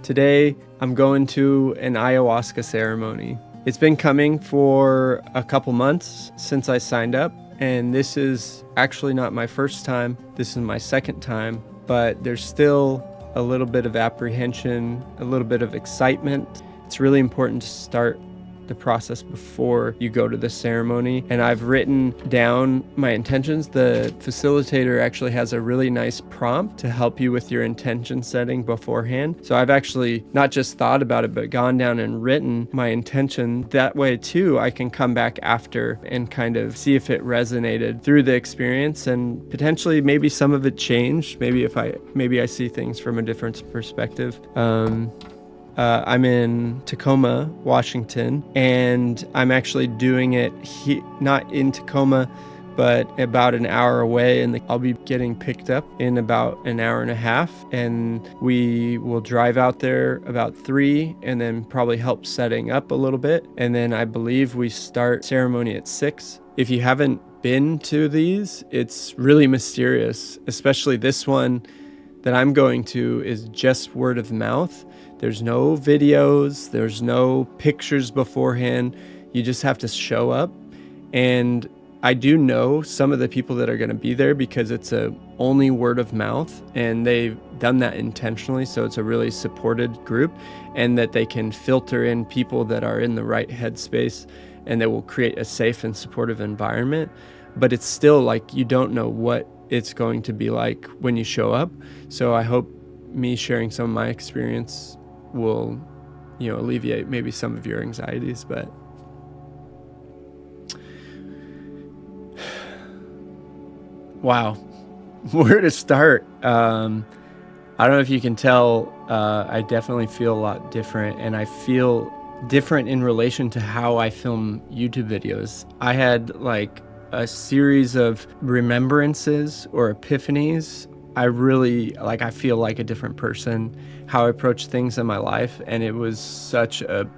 Today, I'm going to an ayahuasca ceremony. It's been coming for a couple months since I signed up, and this is actually not my first time. This is my second time, but there's still a little bit of apprehension, a little bit of excitement. It's really important to start the process before you go to the ceremony. And I've written down my intentions. The facilitator actually has a really nice prompt to help you with your intention setting beforehand. So I've actually not just thought about it, but gone down and written my intention. That way too, I can come back after and kind of see if it resonated through the experience, and potentially maybe some of it changed. Maybe I see things from a different perspective. I'm in Tacoma, Washington, and I'm actually doing it not in Tacoma, but about an hour away, and I'll be getting picked up in about an hour and a half, and we will drive out there about 3 and then probably help setting up a little bit, and then I believe we start ceremony at 6. If you haven't been to these, it's really mysterious, especially this one that I'm going to is just word of mouth. There's no videos, there's no pictures beforehand. You just have to show up. And I do know some of the people that are going to be there because it's only word of mouth, and they've done that intentionally. So it's a really supported group, and that they can filter in people that are in the right headspace and that will create a safe and supportive environment. But it's still like you don't know what it's going to be like when you show up. So I hope me sharing some of my experience will, alleviate maybe some of your anxieties. But wow, where to start? I don't know if you can tell, I definitely feel a lot different, and I feel different in relation to how I film YouTube videos. I had like a series of remembrances or epiphanies. I feel like a different person, how I approach things in my life. And it was such a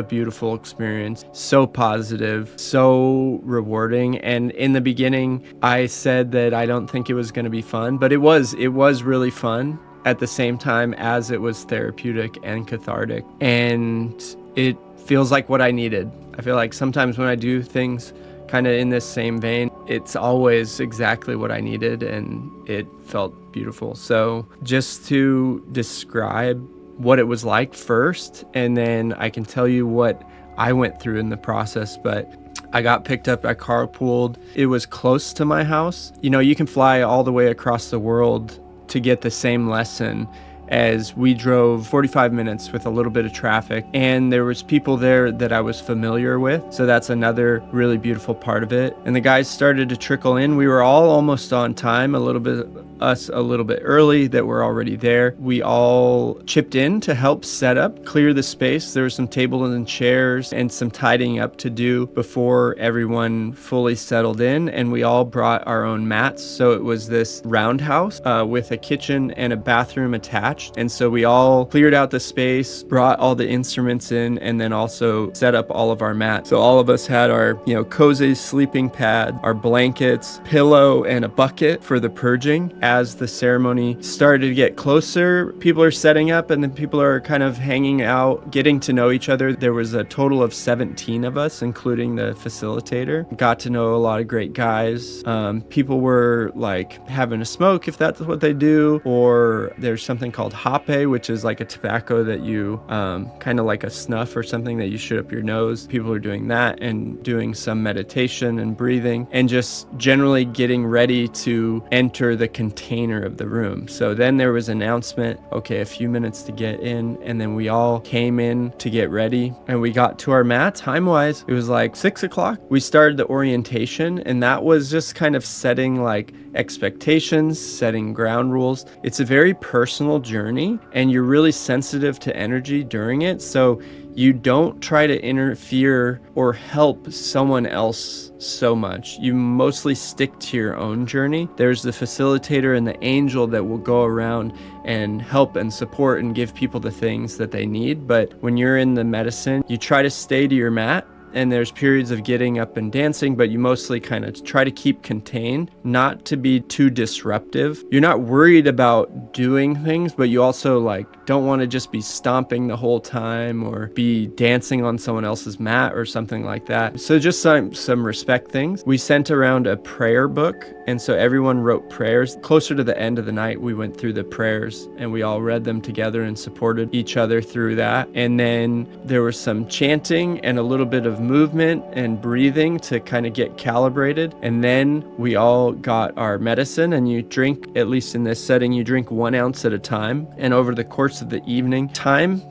beautiful experience, so positive, so rewarding. And in the beginning, I said that I don't think it was going to be fun, but it was really fun at the same time as it was therapeutic and cathartic. And it feels like what I needed. I feel like sometimes when I do things kind of in this same vein, it's always exactly what I needed, and it felt beautiful. So just to describe what it was like first, and then I can tell you what I went through in the process. But I got picked up, I carpooled. It was close to my house. You can fly all the way across the world to get the same lesson, as we drove 45 minutes with a little bit of traffic, and there was people there that I was familiar with. So that's another really beautiful part of it. And the guys started to trickle in. We were all almost on time, a little bit early that were already there. We all chipped in to help set up, clear the space. There were some tables and chairs and some tidying up to do before everyone fully settled in. And we all brought our own mats. So it was this roundhouse with a kitchen and a bathroom attached. And so we all cleared out the space, brought all the instruments in, and then also set up all of our mats. So all of us had our, cozy sleeping pad, our blankets, pillow, and a bucket for the purging. As the ceremony started to get closer, people are setting up, and then people are kind of hanging out, getting to know each other. There was a total of 17 of us, including the facilitator. Got to know a lot of great guys. People were like having a smoke, if that's what they do, or there's something called hape, which is like a tobacco that you kind of like a snuff or something that you shoot up your nose. People are doing that and doing some meditation and breathing, and just generally getting ready to enter the container of the room. So then there was an announcement, okay, a few minutes to get in, and then we all came in to get ready, and we got to our mat. Time-wise, it was like 6 o'clock. We started the orientation, and that was just kind of setting like expectations, setting ground rules. It's a very personal journey, and you're really sensitive to energy during it. So you don't try to interfere or help someone else so much. You mostly stick to your own journey. There's the facilitator and the angel that will go around and help and support and give people the things that they need. But when you're in the medicine, you try to stay to your mat and there's periods of getting up and dancing, but you mostly kind of try to keep contained, not to be too disruptive. You're not worried about doing things, but you also like don't want to just be stomping the whole time or be dancing on someone else's mat or something like that. So just some respect things. We sent around a prayer book, and so everyone wrote prayers. Closer to the end of the night, we went through the prayers and we all read them together and supported each other through that. And then there was some chanting and a little bit of movement and breathing to kind of get calibrated. And then we all got our medicine, and you drink, at least in this setting, you drink 1 ounce at a time. And over the course of the evening, time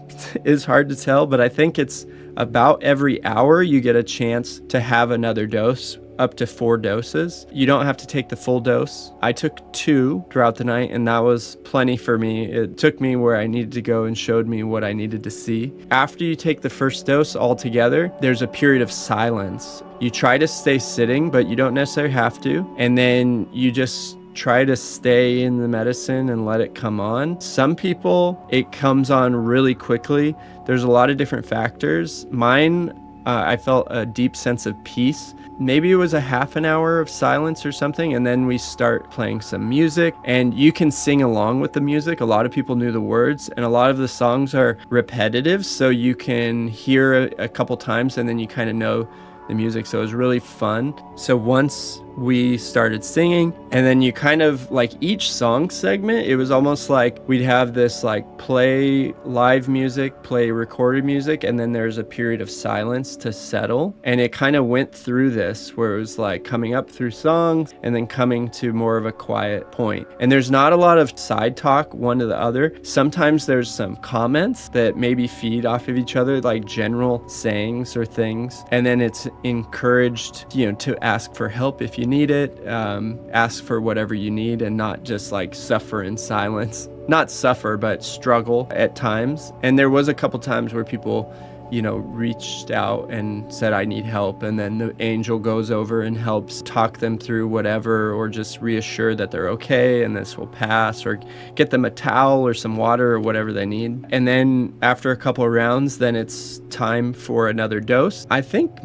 is hard to tell, but I think it's about every hour you get a chance to have another dose, up to 4 doses. You don't have to take the full dose. I took 2 throughout the night, and that was plenty for me. It took me where I needed to go and showed me what I needed to see. After you take the first dose altogether, there's a period of silence. You try to stay sitting, but you don't necessarily have to. And then you just try to stay in the medicine and let it come on. Some people, it comes on really quickly. There's a lot of different factors. Mine, I felt a deep sense of peace. Maybe it was a half an hour of silence or something, and then we start playing some music, and you can sing along with the music. A lot of people knew the words, and a lot of the songs are repetitive, so you can hear a couple times and then you kind of know the music. So it was really fun. So once we started singing, and then you kind of like each song segment, it was almost like we'd have this like play live music, play recorded music, and then there's a period of silence to settle. And it kind of went through this where it was like coming up through songs and then coming to more of a quiet point. And there's not a lot of side talk one to the other. Sometimes there's some comments that maybe feed off of each other, like general sayings or things. And then it's encouraged, to ask for help if you need it, ask for whatever you need, and not just like suffer in silence. Not suffer, but struggle at times. And there was a couple times where people reached out and said, I need help. And then the angel goes over and helps talk them through whatever, or just reassure that they're okay and this will pass, or get them a towel or some water or whatever they need. And then after a couple of rounds, then it's time for another dose. I think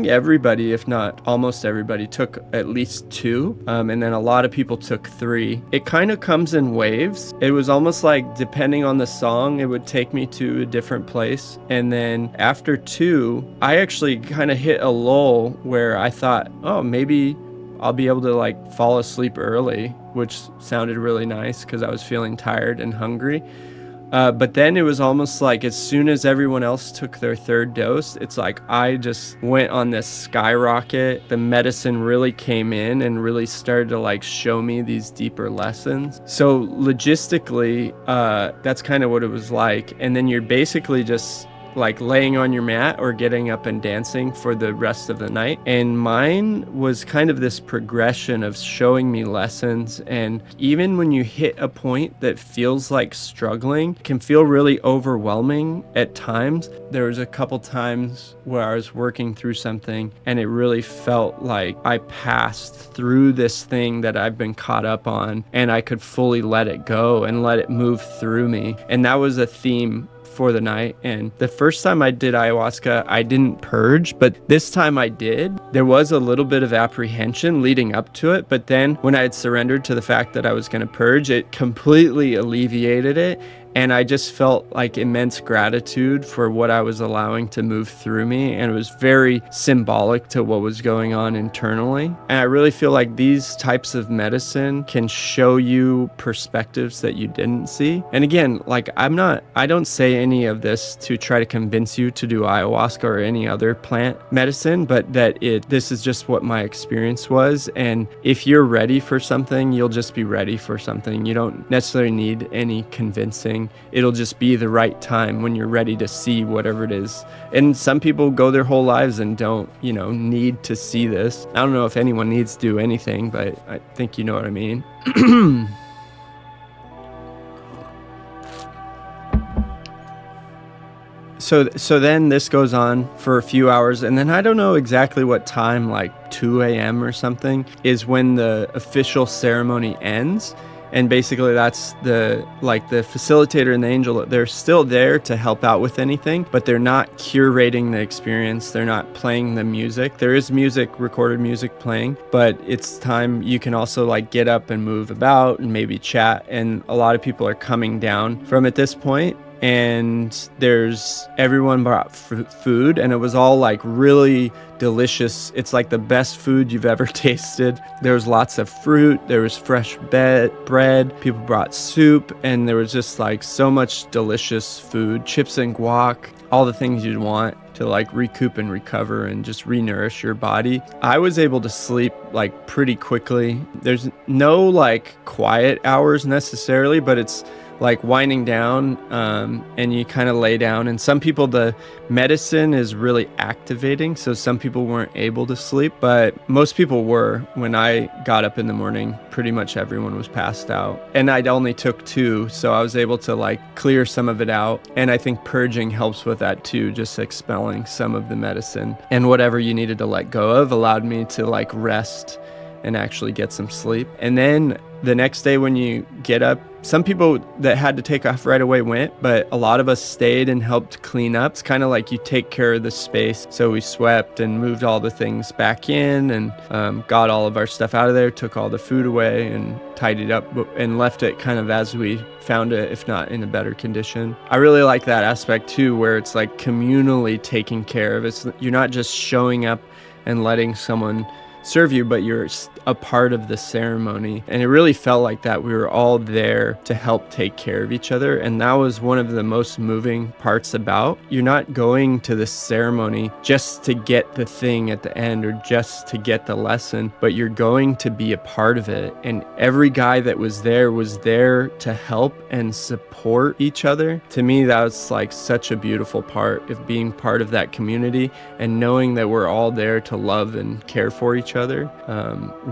everybody, if not almost everybody, took at least 2. And then a lot of people took 3. It kind of comes in waves. It was almost like, depending on the song, it would take me to a different place. And then after 2, I actually kind of hit a lull where I thought, oh, maybe I'll be able to like fall asleep early, which sounded really nice because I was feeling tired and hungry. But then it was almost like as soon as everyone else took their 3rd dose, it's like I just went on this skyrocket. The medicine really came in and really started to like show me these deeper lessons. So logistically, that's kind of what it was like. And then you're basically just like laying on your mat or getting up and dancing for the rest of the night. And mine was kind of this progression of showing me lessons. And even when you hit a point that feels like struggling, it can feel really overwhelming at times. There was a couple times where I was working through something and it really felt like I passed through this thing that I've been caught up on, and I could fully let it go and let it move through me. And that was a theme for the night. And the first time I did ayahuasca, I didn't purge, but this time I did. There was a little bit of apprehension leading up to it, but then when I had surrendered to the fact that I was going to purge, it completely alleviated it. And I just felt like immense gratitude for what I was allowing to move through me. And it was very symbolic to what was going on internally. And I really feel like these types of medicine can show you perspectives that you didn't see. And again, like I don't say any of this to try to convince you to do ayahuasca or any other plant medicine, but that this is just what my experience was. And if you're ready for something, you'll just be ready for something. You don't necessarily need any convincing. It'll just be the right time when you're ready to see whatever it is. And some people go their whole lives and don't, need to see this. I don't know if anyone needs to do anything, but I think you know what I mean. So then this goes on for a few hours, and then I don't know exactly what time, like 2 a.m. or something, is when the official ceremony ends. And basically that's the facilitator and the angel. They're still there to help out with anything, but they're not curating the experience. They're not playing the music. There is music, recorded music playing, but it's time you can also like get up and move about and maybe chat. And a lot of people are coming down from at this point. And everyone brought food, and it was all like really delicious. It's like the best food you've ever tasted. There was lots of fruit, there was fresh bread, people brought soup, and there was just like so much delicious food, chips and guac, all the things you'd want to like recoup and recover and just re-nourish your body. I was able to sleep like pretty quickly. There's no like quiet hours necessarily, but it's like winding down, and you kind of lay down. And some people, the medicine is really activating, so some people weren't able to sleep, but most people were. When I got up in the morning, pretty much everyone was passed out, and I only took 2, so I was able to like clear some of it out. And I think purging helps with that too, just expelling some of the medicine, and whatever you needed to let go of allowed me to like rest and actually get some sleep. And then the next day when you get up, some people that had to take off right away went, but a lot of us stayed and helped clean up. It's kind of like you take care of the space. So we swept and moved all the things back in, and got all of our stuff out of there, took all the food away and tidied up and left it kind of as we found it, if not in a better condition. I really like that aspect too, where it's like communally taking care of. You're not just showing up and letting someone serve you, but you're a part of the ceremony. And it really felt like that. We were all there to help take care of each other. And that was one of the most moving parts about. You're not going to this ceremony just to get the thing at the end or just to get the lesson, but you're going to be a part of it. And every guy that was there to help and support each other. To me, that was like such a beautiful part of being part of that community and knowing that we're all there to love and care for each other.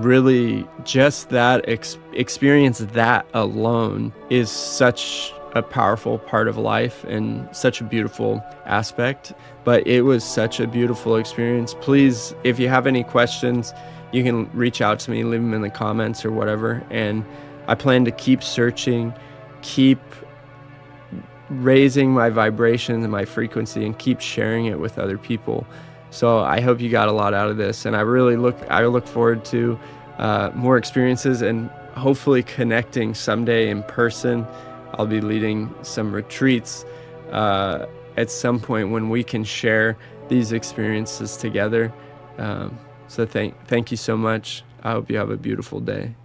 Really, just that experience, that alone is such a powerful part of life and such a beautiful aspect. But it was such a beautiful experience. Please, if you have any questions, you can reach out to me, leave them in the comments or whatever. And I plan to keep searching, keep raising my vibration and my frequency, and keep sharing it with other people. So I hope you got a lot out of this, and I look forward to more experiences and hopefully connecting someday in person. I'll be leading some retreats at some point when we can share these experiences together. So thank you so much. I hope you have a beautiful day.